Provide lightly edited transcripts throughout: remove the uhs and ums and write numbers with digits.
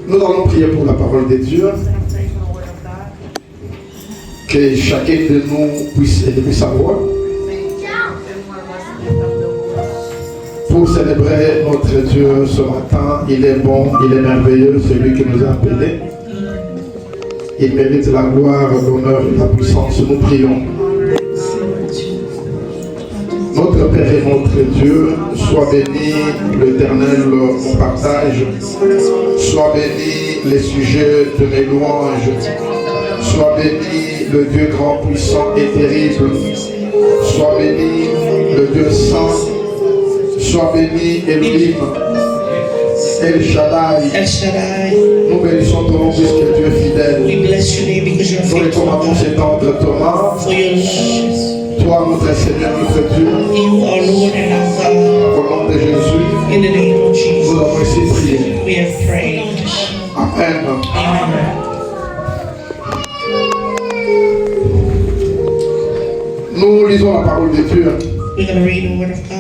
Nous allons prier pour la parole de Dieu. Que chacun de nous puisse élever sa voix pour célébrer notre Dieu ce matin. Il est bon, il est merveilleux, celui qui nous a appelés. Il mérite la gloire, l'honneur et la puissance. Nous prions. Notre Père et notre Dieu, sois béni l'Éternel, mon partage. Sois béni les sujets de mes louanges. Sois béni le Dieu grand, puissant et terrible. Sois béni le Dieu saint. Sois béni Elohim, El Shaddai. Nous bénissons ton nom puisque tu es fidèle. Nous recommandons cet temps de Thomas. Toi, notre Seigneur, notre Dieu. Au nom de Jésus, nous avons ainsi prié. Amen. Nous lisons la parole de Dieu. We're going to read the word of God.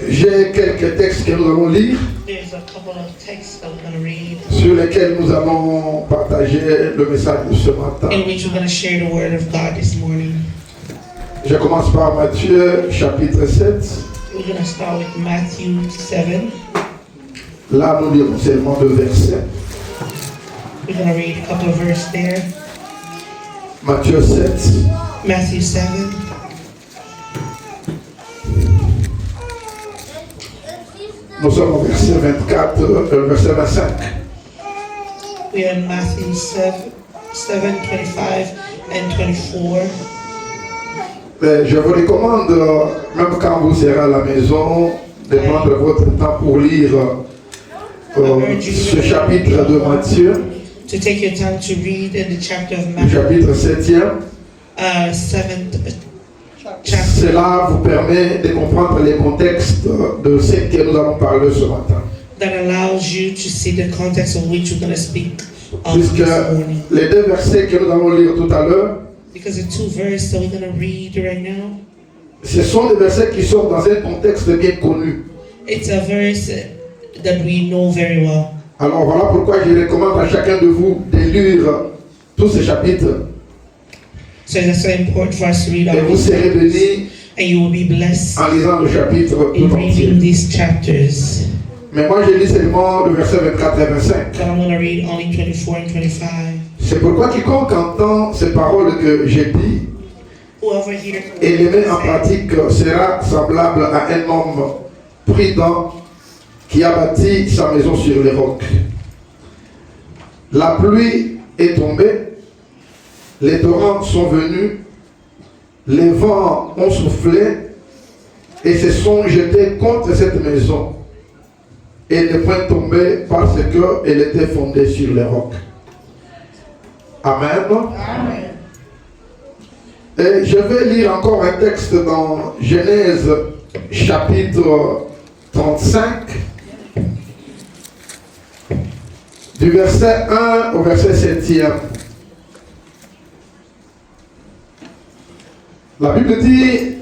J'ai quelques textes que nous allons lire, There's a couple of texts that we're going to read, sur lesquels nous allons partager le message de ce matin. in which we're going to share the word of God this morning. Je commence par Matthieu chapitre 7. We're going to start with Matthew 7. Là, nous lirons seulement 2 versets. We're going to read a couple of verses there. Matthieu 7. Matthew 7. Nous sommes au verset 24, verset 25. We are in Matthew 7, 25, and 24. Je vous recommande, même quand vous serez à la maison, de prendre votre temps pour lire ce chapitre de Matthieu, To take your time to read in the chapter of le Matthew, chapitre 7e. 7th chapter. Cela vous permet de comprendre les contextes de ce que nous allons parler ce matin. That allows you to see the context of which we're going to speak on Puisque this morning. les 2 versets que nous allons lire tout à l'heure, Because the 2 verses that we're going to read right now, ce sont des versets qui sont dans un contexte bien connu. it's a verse that we know very well. Alors voilà pourquoi je recommande à chacun de vous de lire tous ces chapitres. So that's so important for us to read Et all vous these serez bénis and you will be blessed en lisant le chapitre in tout reading entier. these chapters. Mais moi je lis seulement le verset 24 et 25. But I'm going to read only 24 and 25. C'est pourquoi quiconque entend ces paroles que j'ai dites Whoever hears et les met en pratique sera semblable à un homme prudent qui a bâti sa maison sur les rocs. La pluie est tombée, les torrents sont venus, les vents ont soufflé et se sont jetés contre cette maison. Elle n'est point tombée parce qu'elle était fondée sur les rocs. Amen. Amen. Et je vais lire encore un texte dans Genèse chapitre 35, du verset 1 au verset 7e. La Bible dit,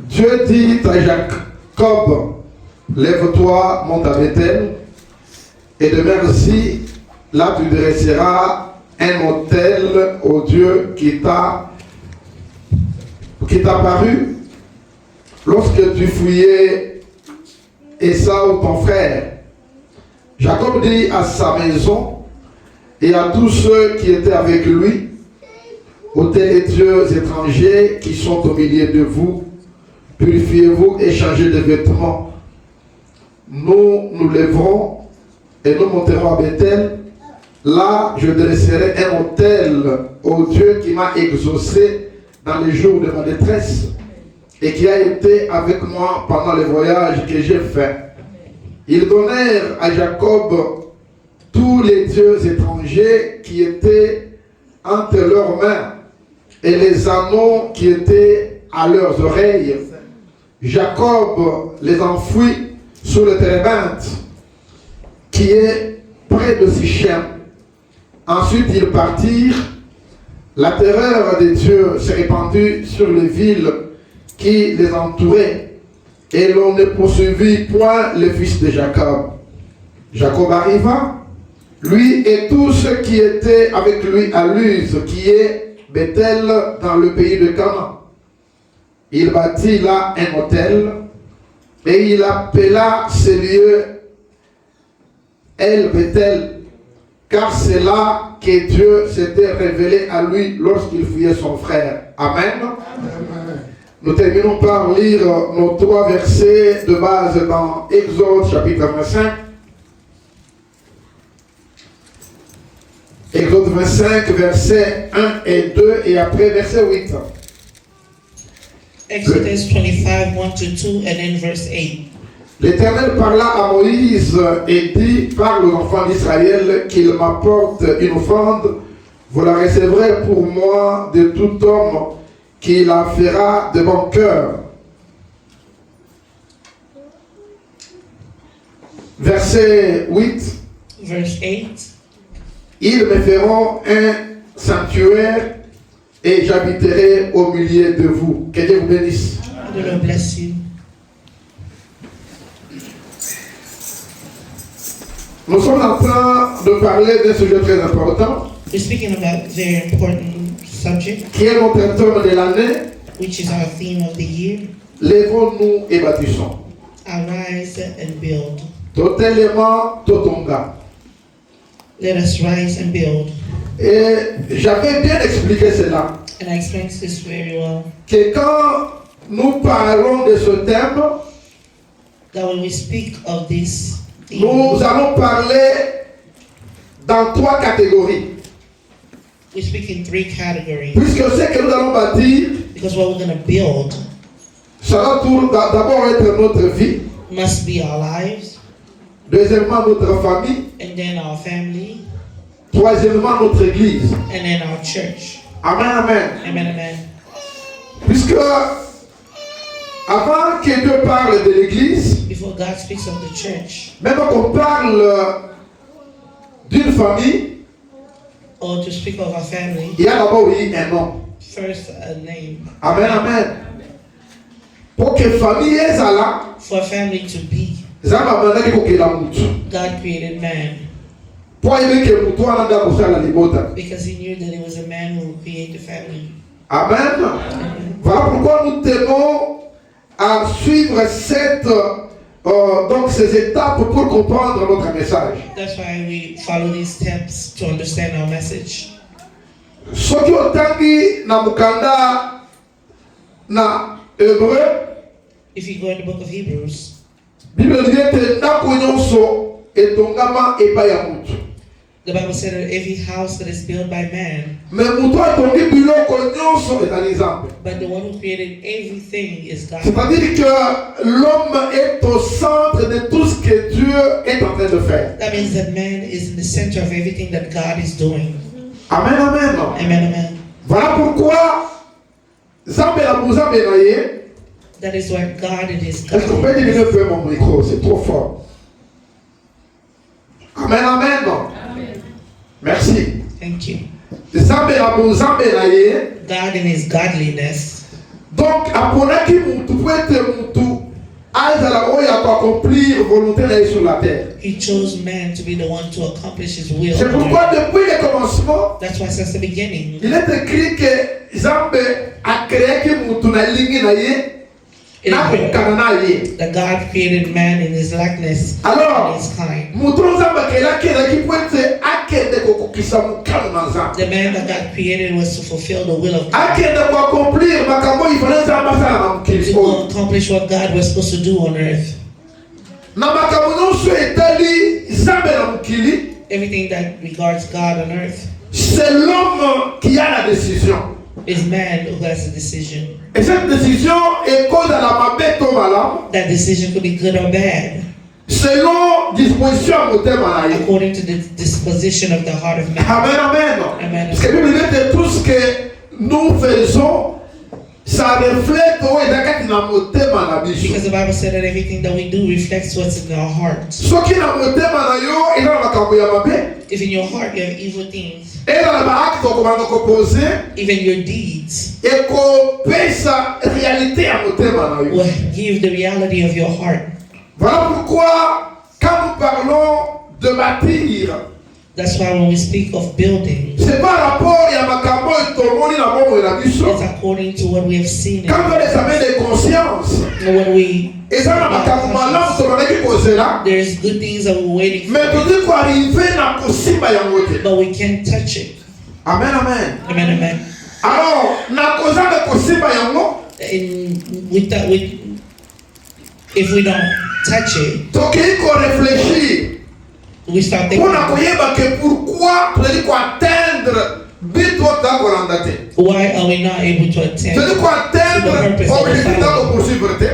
Dieu dit à Jacob, lève-toi, monte à Bethel, et demeure ici, là tu dresseras un autel au Dieu qui t'a paru lorsque tu fouillais Ésaü ton frère. Jacob dit à sa maison et à tous ceux qui étaient avec lui, ôtez les dieux étrangers qui sont au milieu de vous, purifiez-vous et changez de vêtements. Nous nous lèverons et nous monterons à Bethel. Là, je dresserai un autel au Dieu qui m'a exaucé dans les jours de ma détresse et qui a été avec moi pendant les voyages que j'ai faits. Ils donnèrent à Jacob tous les dieux étrangers qui étaient entre leurs mains et les anneaux qui étaient à leurs oreilles. Jacob les enfouit sous le térébinthe qui est près de Sichem. Ensuite ils partirent. La terreur des dieux s'est répandue sur les villes qui les entouraient et l'on ne poursuivit point les fils de Jacob. Jacob arriva, lui et tous ceux qui étaient avec lui à Luz, qui est Bethel dans le pays de Canaan. Il bâtit là un hôtel et il appela ce lieu El Bethel, car c'est là que Dieu s'était révélé à lui lorsqu'il fuyait son frère. Amen. Amen. Nous terminons par lire nos 3 versets de base dans Exode chapitre 25. Exode 25, versets 1 et 2 et après verset 8. Exodus 25, 1 to 2, and then verse 8. L'Éternel parla à Moïse et dit, parle aux enfants d'Israël qu'il m'apporte une offrande, vous la recevrez pour moi de tout homme qui la fera de bon cœur. Verset 8. Verse 8. Ils me feront un sanctuaire et j'habiterai au milieu de vous. Que Dieu vous bénisse. The Lord bless you. Nous sommes en train de parler d'un sujet très important, We're speaking about a very important subject, qui est notre thème de l'année. which is our theme of the year. Lèvons-nous et bâtissons. Arise and build. Totalement Totonga. Let us rise and build. Et j'avais bien expliqué cela, And I explained this very well. que quand nous parlons de ce thème, That when we speak of this theme, nous allons parler dans 3 catégories. we speak in 3 categories. Puisque ce que nous allons bâtir, Because what we're going to build ça va d'abord être notre vie, must be our lives, deuxièmement notre famille, and then our family, troisièmement notre église. and then our church. Amen, amen. Amen, amen. Puisque avant que Dieu parle de l'église, Before God speaks of the church, même qu'on parle d'une famille, or to speak of our family, il y a d'abord oui un nom. first a name. Amen, amen. Pour que famille est là, For a family to be, zama mandaki kokela mutu. God created man Pour aimer que mutu ananda kusala libota. because he knew that it was a man who would create the family. Amen. Voilà pourquoi nous tenons à suivre donc ces étapes pour comprendre notre message. That's why we follow these steps to understand our message. Soki otangi na mukanda na hébreu, If you go in the book of Hebrews, Bible dit que ndako nyonso etongama epai ya mutu. the Bible said that every house that is built by man, Mais mutu atongi biloko nyonso ezali Nzambe. but the one who created everything is God. C'est-à-dire que l'homme est au centre de tout ce que Dieu est en train de faire. That means that man is in the center of everything that God is doing. Amen, amen. Amen, amen. Voilà pourquoi Nzambe la Nzambe na ye. That is why God it is Est-ce qu'on peut diminuer un God. peu mon micro? C'est trop fort. Amen, amen. Merci. Thank you. Nzambe la Nzambe na ye. God in his godliness. Donc, aponaki mutu pour être mutu, azala oya pour accomplir volonté na ye sur la terre. He chose man to be the one to accomplish his will. C'est pourquoi depuis le commencement, That's why since the beginning, il est écrit que Nzambe a créé que mutu na lingi na ye, it na is written kokana na ye. that God created man in his likeness Alors, and his kind. mutu Nzambe kelaki ezalaki pour être akende kokokisa mukano na Nzambe. The man that God created was to fulfill the will of God, Akende ko accomplir makambo ifana Nzambe asala na mokili to oyo. accomplish what God was supposed to do on earth. Na makambo nyonso etali Nzambe na mokili, Everything that regards God on earth c'est l'homme qui a la décision. is man who has a decision. Et cette décision est cause à la mabe to malamu, That decision could be good or bad, selon disposition à motema na ye. according to the disposition of the heart of man. Amen, amen. Amen. Parce que la Bible dit que tout ce que nous faisons ça reflète oyo ezalaki na motema na biso. Because the Bible said that everything that we do reflects what's in our hearts. Soki na motema na yo eza na makambo ya mabe, If in your heart you have evil things, eza na baacte okomanda kopose even your deeds ekopesa réalité ya motema na yo. will give the reality of your heart. Voilà pourquoi quand nous parlons de bâtir, That's why when we speak of building, c'est par rapport ya makambo etomoni na bomoi na biso. it's according to what we have seen. Quand on examine les consciences, And when we, eza na makambo malamu tobandaki kozela, there's good things that we're waiting for, mais tozi koarrive na kosimba yango te. but we can't touch it. Amen, amen. Amen, amen. Alors na kozanga kosimba yango, And if we don't touch it, tokoki koréfléchir we start thinking, mpona koyeba ke pourquoi tozali koatteindre but oyo toza kolanda te. why are we not able to Tozali attend koatteindre objectif toza kopoursuivre te.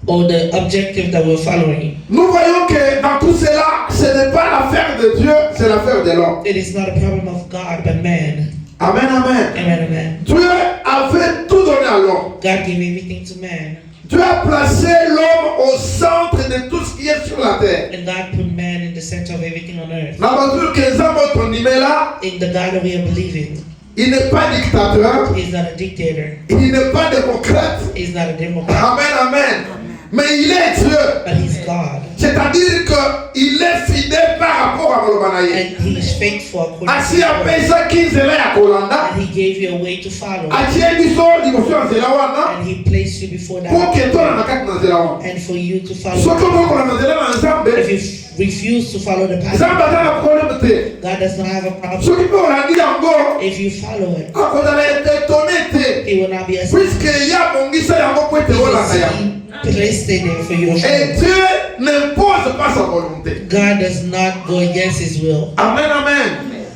or the objective that we're following? Nous voyons que dans tout cela, ce n'est pas l'affaire de Dieu, c'est l'affaire de l'homme. It is not a problem of God, but man. Amen, amen. Amen, amen. Dieu avait tout donné à l'homme. God gave everything to man, Dieu a placé l'homme au centre de tout ce qui est sur la terre. and God put man in the center of everything on earth. La voiture que nous avons là, In the God that we are believing, il n'est pas dictateur, He's not a dictator. il n'est pas démocrate. He's not a Democrat, Amen, amen. Mais il est Dieu. but He's God, C'est-à-dire qu'il est fidèle par rapport à Molobanaye. and He's faithful according Asi to His a word. pesa kinzela ya kolanda. And He gave you a way to follow, Atie biso liboso ya nzela wana. and He placed you before Pour que toi that, na kati na nzela wana. and for you to Soki follow. okokola na nzela na Nzambe, If you refuse to follow the path, Nzambe aza na problème te. God does not have a problem. Soki mpe olandi yango, If you follow it, akozala étonné te. He will not be Puisque ya bongisa yango po ete olanda yango. He placed it there for you to Et follow. Dieu n'impose pas sa volonté. God does not go against His will, Amen, amen.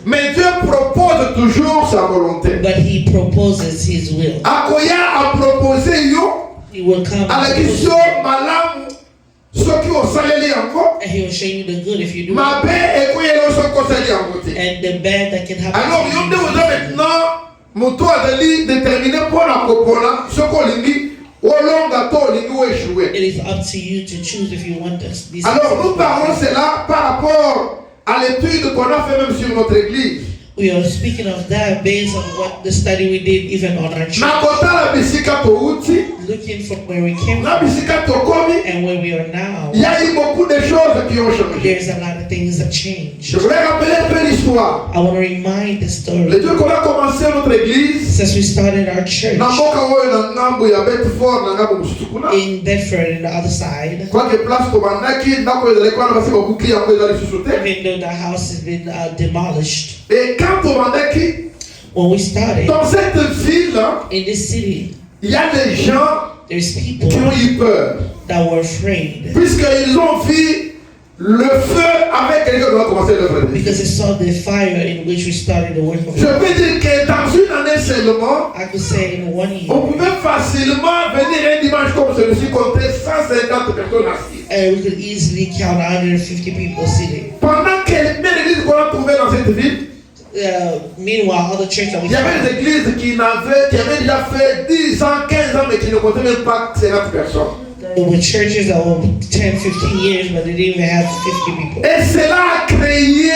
Mais Dieu propose toujours sa volonté. but He proposes His will. Akoya a proposé yo He will come alakisi yo malamu soki osaleli yango, and He will show you the good if you do it, mabe ekoyeli yo soki osali yango te. and the bad that can happen Alors yo nde to oza you. maintenant moto azali déterminé mpona kopona soki olingi olonga to olingi oéchoué. It is up to you to choose if you want this. These Alors nous things. parlons cela par rapport à l'étude qu'on a fait même sur notre église. We are speaking of that based on what the study we did even on our church, Na kotala bisika touti, looking from where we came na from bisika tokomi, and where we are now. il y a eu beaucoup de choses qui ont changé. There's a lot of things that changed. Je voulais rappeler un peu l'histoire. I want to remind the Le story. Dieu qu'on a commencé notre église, Since we started our church na mboka oyo na ngambo ya Bedford na ngambo mosusu kuna. in Bedford and the other side, Qualque place tobandaki ndako ezali kuna basi babuki yango ezali lisusu te. even though the house has been demolished. Et quand tobandaki When we started dans cette ville, in this city, il y a des gens there's people qui ont eu peur. that were afraid Puisqu'ils ont vu le feu avec quelqu'un qui va commencer l'œuvre de Dieu. because they saw the fire in which we started the work of Je God. peux dire que dans une année seulement, I could say in 1 year, on pouvait facilement venir un dimanche comme celui-ci, compter 150 personnes assises. we could easily count 150 people sitting. Pendant que les églises qu'on a trouvées dans cette ville, Meanwhile, other churches that we il y avait found, des églises qui avaient déjà fait 10 ans, 15 ans, mais qui ne comptaient même pas 50 personnes. there were churches that were 10, 15 years, but they didn't even have 50 people. Et cela a créé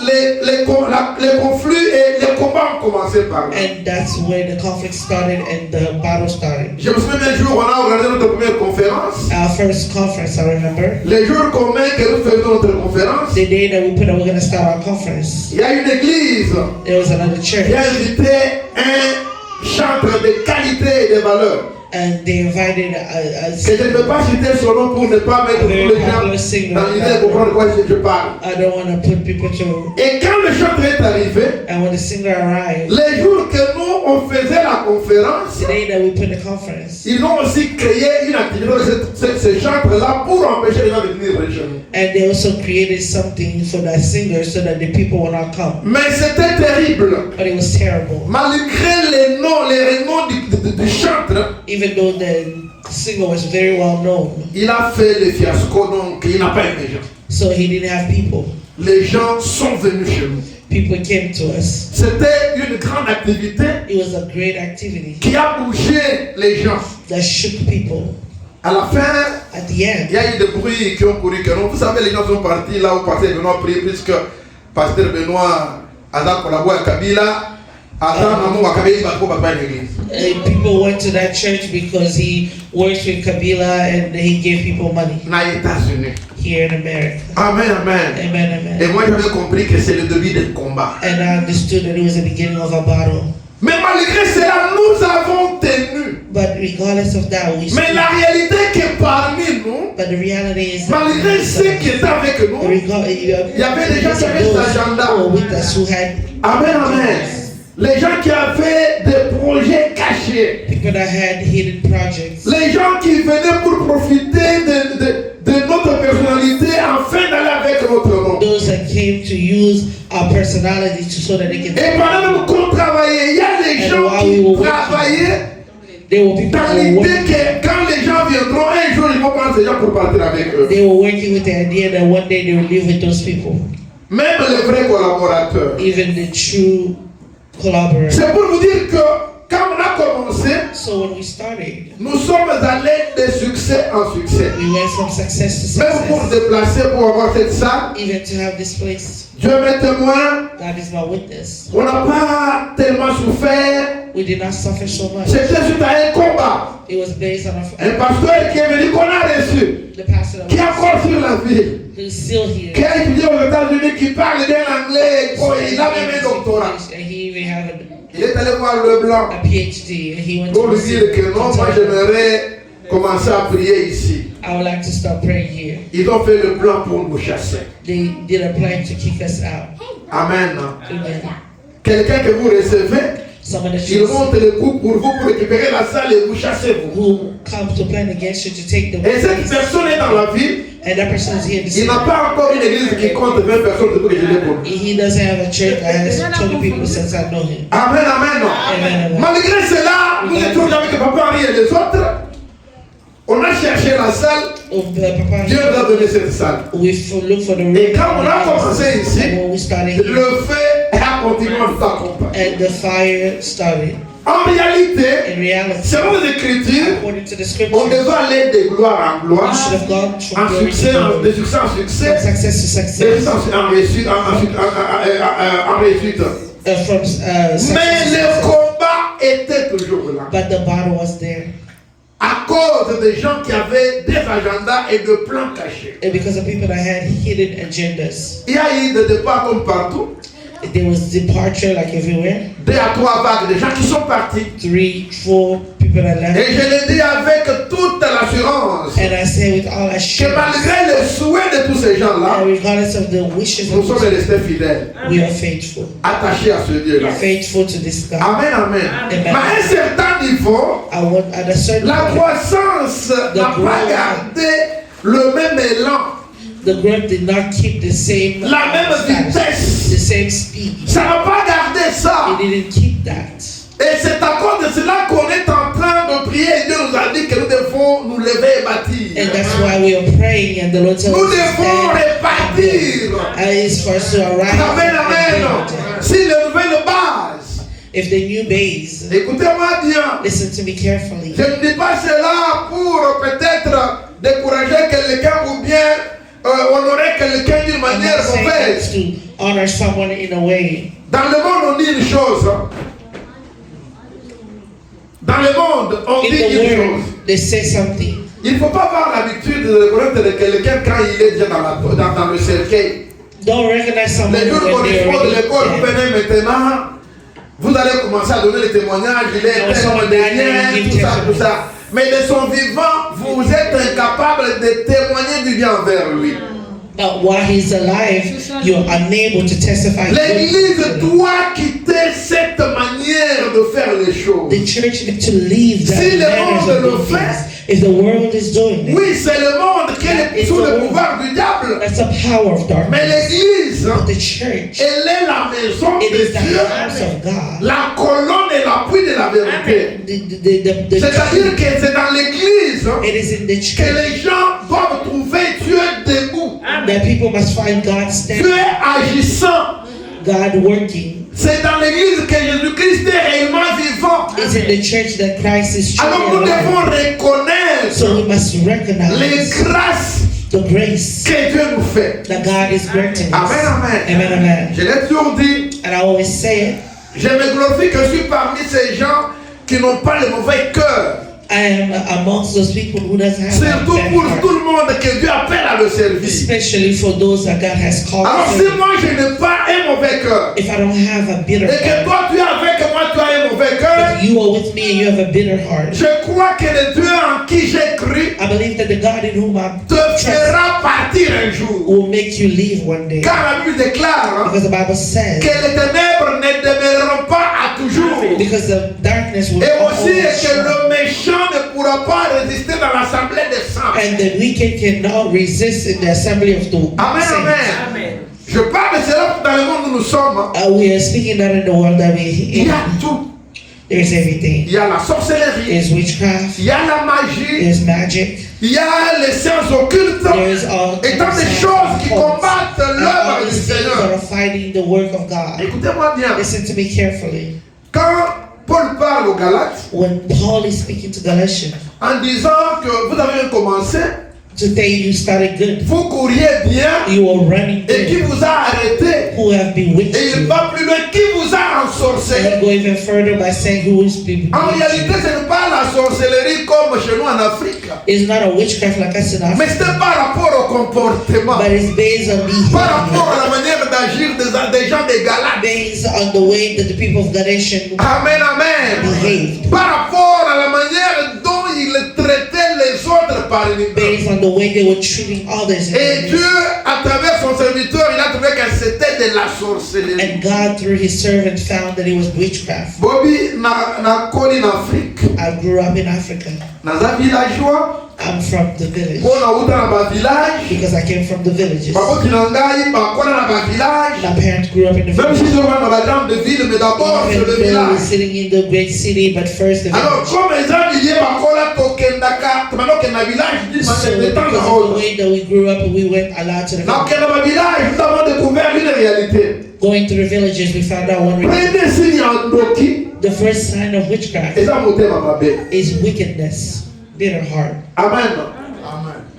les conflits et les combats ont commencé par là. And that's where the conflict started and the battle started. Je me souviens un jour, on a organisé notre première conférence. Our first conference, I remember, Les jours communs que nous faisions notre conférence, the day that we put up, we're going to start our conference. il y a une église There was another church, qui a invité un chanteur de qualité et de valeur. and they invited Et je ne peux pas citer son nom pour ne pas mettre tous les gens dans l'idée de comprendre de quoi je parle. I don't want to put people to. Et quand le chanteur est arrivé, And when the singer arrived, les jours que nous on faisait la conférence, the day that we put the conference, ils ont aussi créé une activité de ce chanteur-là pour empêcher les gens de venir chez nous. and they also created something for that singer so that the people will not come. Mais c'était terrible. But it was terrible. Malgré les renoms du chanteur, Even though the singer was very well known, il a fait le fiasco, donc il n'a pas aimé les gens. so he didn't have people. Les gens sont venus chez nous. people came to us. C'était une grande activité It was a great activity qui a bougé les gens. that shook people. À la fin, At the end, il y a eu des bruits qui ont couru que non. Vous savez, les gens sont partis là où Pasteur Benoît prie, puisque Pasteur Benoît a collaboré avec Kabila. people went to that church because he works with Kabila and he gave people money here in America. Amen, amen. Amen, Et amen. moi j'avais compris que c'est le début d'un combat. And I understood that it was the beginning of a battle. Mais malgré cela, nous avons tenu. But regardless of that, we Mais stood. la réalité est que parmi nous, But the reality is that malgré ceux qui étaient avec nous, il y avait des gens qui avaient cet agenda. with us who had Amen, amen. Les gens qui avaient des projets cachés. people that had hidden projects. Les gens qui venaient pour profiter de notre personnalité afin d'aller avec notre nom. Those that came to use our personality so that they can. Et pendant même qu'on travaillait, il y a des gens qui travaillaient There were people dans who were l'idée working. que quand les gens viendront, un jour ils vont prendre ces gens pour partir avec eux. They were working with the idea that one day they would live with those people, Même les vrais collaborateurs. even the true collaborators. C'est pour vous dire que quand on a commencé, So when we started, nous sommes allés de succès en succès. we went from success to Même pour success. déplacer, pour avoir cette salle, Even to have this place, Dieu m'est témoin, God is my witness. on n'a pas tellement souffert. We did not suffer so much. C'était suite à un combat. It was based on Un pasteur qui est venu, qu'on a reçu, the pastor that qui est encore sur la ville, who's still here. qui a étudié aux États-Unis, qui parle bien anglais, il a même un doctorat. And he even had Il est allé voir le blanc a PhD, and he went pour to lui dire que non, moi j'aimerais commencer à prier ici. I would like to start praying here. Ils ont fait le plan pour nous chasser. They did a plan to kick us out. Amen. Amen. Quelqu'un que vous recevez, Someone that il you monte le coup pour vous, pour récupérer la salle et vous chasser vous. who comes to plan against you to take the Et cette place, personne est dans la ville, and that person is here to il see. n'a pas encore une église qui compte 20 personnes depuis que je l'ai connu. He doesn't have a church that has 20 people since I know him. Amen, amen. Amen. Malgré cela, nous étions avec Papa Henri et les autres. On a cherché la salle. Papa, Dieu nous a donné cette salle. we look for the room. Et quand on a commencé ici, And when we started here, le feu a continué à nous accompagner. and the fire started. En réalité, In reality, selon les Écritures, according to the on scripture, devait aller de gloire en we gloire, should have gone from en glory succès, to de glory, succès en from succès, success to de success, en réussite, en réussite. from success Mais to le success. combat était toujours là. But the battle was there. À cause des gens qui avaient des agendas et de plans cachés. And because of people that had hidden agendas, Il y a eu des départs comme partout. there was departure like everywhere. 2 à 3 vagues de gens qui sont partis. 3, 4 people that left. Et je le dis avec toute l'assurance And I say with all que assurance, malgré les souhaits de tous ces gens-là, that regardless of the wishes nous of sommes people, restés fidèles, we are faithful. attachés à ce Dieu-là. Faithful to this God. Amen, amen. Mais à un certain niveau, I want at a certain la point, croissance n'a pas gardé le même élan, the growth did not keep the same la même status, the vitesse. same speed. Ça n'a pas gardé ça. It didn't keep that. Et c'est à cause de cela qu'on est en train de prier et Dieu nous a dit que nous devons nous lever et bâtir. And that's why we are praying and the Lord tells Nous us to devons stand répartir. and it's for us to arise Amen, and amen. build. Si les nouvelles bases, If the new base, écoutez-moi bien, listen to me carefully. je ne dis pas cela pour peut-être décourager quelqu'un ou bien honorer quelqu'un d'une I'm manière not saying mauvaise. that to honor someone in a way. Dans le monde, on dit une chose. Dans le monde, on In dit the une chose. world, they say something. Il ne faut pas avoir l'habitude de reconnaître quelqu'un quand il est déjà dans le cercueil. Don't recognize someone Les jours when qu'on they're dispose de l'école, vous already dead. venez maintenant, vous allez commencer à donner les témoignages, il est tellement de bien, tout ça. Mais de son vivant, vous êtes incapable de témoigner du bien envers lui. But while he's alive, you're unable to testify. L'église good. doit quitter cette manière de faire les choses. The church needs to leave that Si le manners monde of le doing fait, things. If the world is doing it, Oui, c'est le monde qui est sous le pouvoir du diable. that's the power of Mais darkness. l'église, But the church, elle est la maison it de is the Dieu, house of God. la colonne et l'appui de la vérité. The C'est-à-dire que c'est dans l'église it is in the que church les gens doivent trouver Dieu debout, that people must find God Dieu standing, agissant, God working. C'est dans l'église que Jésus-Christ est réellement vivant. It's in the church that Christ is Alors nous truly alive. devons reconnaître So we must les recognize grâces the grace que Dieu nous fait. that God is granting us. Amen, amen. Amen, amen. Je l'ai toujours dit, And I always say it. je me glorifie que je suis parmi ces gens qui n'ont pas le mauvais cœur. I am amongst those people who doesn't have a Surtout bad pour heart. tout le monde que Dieu appelle à le servir. Especially for those that God has called Alors to si serve. moi je n'ai pas un mauvais cœur, If I don't have a bitter et que heart, toi tu es avec moi, tu as un mauvais cœur, if you are with me and you have a bitter heart, je crois que le Dieu en qui j'ai cru I believe that the God in whom I te trust fera partir un jour. will make you leave one day. Car la Bible déclare hein, Because the Bible says, que les ténèbres ne demeureront pas à toujours. because the darkness will Et aussi always que shine. le méchant ne pourra pas résister dans l'assemblée des saints. And the wicked cannot resist in the assembly of the Amen, saints. amen. Je parle de cela dans le monde où nous sommes. hein. We are speaking that in the world that we Il y a in. tout. There's everything. Il y a la sorcellerie, There's witchcraft. il y a la magie, There's magic. il y a les sciences occultes There's all et tant de kinds of choses qui cults. combattent And all l'œuvre du these things that Seigneur. are fighting the work of God. Écoutez-moi bien. Listen to me carefully. Quand Paul parle aux Galates When Paul is speaking to Galatians, en disant que vous avez commencé, today you started good. vous couriez bien You are running et qui good. vous a arrêté. Who have bewitched Et il you. va plus loin, qui vous a And ensorcelé. he go even further by saying who is bewitched En réalité, you. ce n'est pas la sorcellerie comme chez nous en Afrique. It's not a witchcraft like us in Mais Africa, c'est par rapport au comportement, but it's based on par rapport behavior, à la manière d'agir des gens des Galates. based on the way that the people of Galatians Amen, amen. behaved, Par rapport à la manière dont ils traitaient les autres par eux. based on the way they were treating others. Et Dieu, à travers son serviteur, il a trouvé que c'était de la sorcellerie. And God, through his servant, found that it was witchcraft. Bobby na koli na Afrique. I grew up in Africa. Naza villageois. I'm from the village Bona uta na ba village. because I came from the villages. Baboti na ngai bakona na ba village. My parents grew up in the Même village. si on va dans la grande ville, mais d'abord c'est Even le though we were village. sitting in the great city, but first the Alors, village. comme les gens disaient, bakola tokendaka, tumano kenda village, dit, So mais temps because na of the autre. way that we grew up, we went a lot to the Na village. kenda ba village, nous avons découvert une réalité. Going to the villages, we found out one reality. Premier signe en doki, The first sign of witchcraft eza motema mabe. is wickedness, bitter heart. Amen.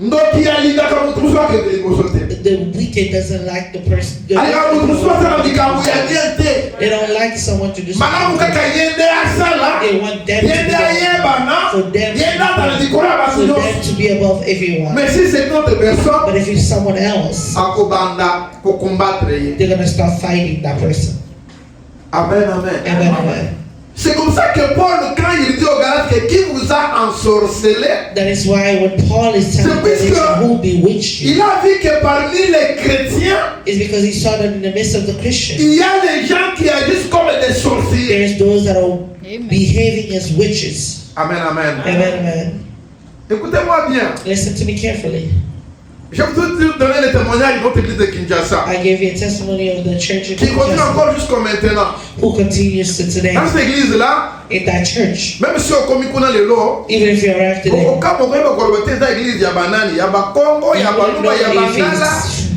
Ndoki alingaka mutu musu akende liboso te. The wicked doesn't like the person. Alingaka mutu musu asala likambo ya bien te. They don't like someone to do Malamu something. kaka yende asala, They want them to yende be ayebana, for them, yende atala likolo ya for bato them nyonso. to be above everyone. Mais si c'est une autre personne, But if it's someone else, akobanda kokombattre ye. they're gonna start fighting that person. Amen, amen. Amen, amen. C'est comme ça que Paul, quand il dit aux Galates que qui vous a ensorcelé, That is why when Paul is telling Galatians who bewitched you, il a vu que parmi les chrétiens, is because he saw that in the midst of the Christians, il y a des gens qui agissent comme des sorciers. there's those that are behaving as witches. Amen, amen. Amen, amen. Écoutez-moi bien. Listen to me carefully. Je vais vous donner le témoignage de notre église de Kinshasa, I gave you a testimony of the church in qui continue Kinshasa, encore jusqu'à maintenant. who continues to today. Dans cette église-là, In that church, même si on commis kuna lelo, even if you're arrived today, au cas où on va collecter cette église, il y a banani, il y a bakongo, il y a baluba, il y a bangala,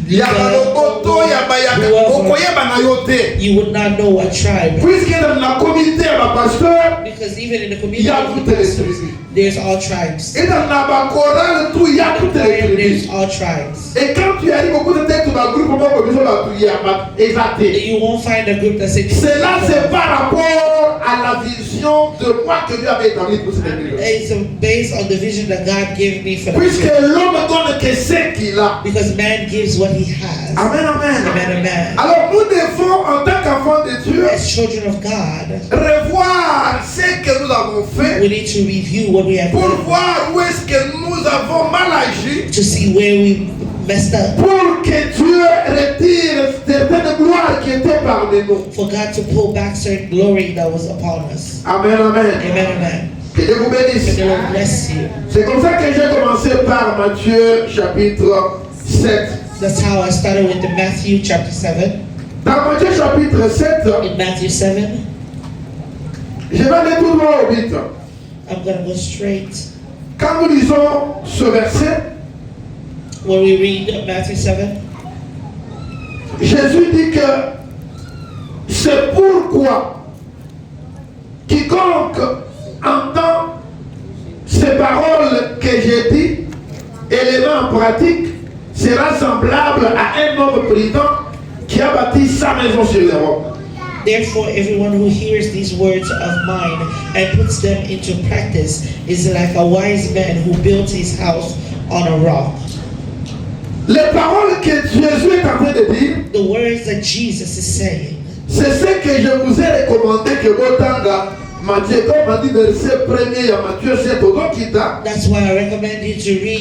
il y a baloboto, il y a bayaka, okoyeba na yote. you would not know what tribe. Puisque dans la communauté, il y a pasteur, Because even in the il y a toutes les community, tribus. there's all tribes. Et dans la chorale, tout, il y a toutes les tribus. There's all tribes. Et quand tu arrives au bout de tête, tu vas grouper pour besoin de il y a exacté. You won't find a group that says Cela, c'est par rapport à la vision de moi que Dieu avait établie pour cette église. it's based on the vision that God gave me for the Puisque church. l'homme donne que ce qu'il a. Because man gives what he has. Amen, amen. Amen, amen. Alors nous devons, en tant qu'enfants de Dieu, As children of God, revoir ce que nous avons fait we need to review what we have pour done voir où est-ce que nous avons mal agi, to see where we messed up. pour que Dieu retire certaines gloires qui étaient parmi nous. For God to pull back certain glory that was upon us. Amen, amen. Amen, amen. Que Dieu vous bénisse. May the Lord bless you. C'est comme ça que j'ai commencé par Matthieu chapitre 7. That's how I started with the Matthew chapter 7. Dans Matthieu chapitre 7, In Matthew 7, je vais aller tout droit au 8. I'm going to go straight. Quand nous lisons ce verset, When we read Matthew 7, Jésus dit que C'est pourquoi quiconque entend ces paroles que j'ai dites et les met en pratique sera semblable à un homme prudent qui a bâti sa maison sur les rocs. Therefore, everyone who hears these words of mine and puts them into practice is like a wise man who built his house on a rock. Les paroles que Jésus est en train de dire, the words that Jesus is saying, c'est ce que je vous ai recommandé que Botanga, Matthieu, comme on dit verset 1er à Matthieu 7, that's why I recommend you to read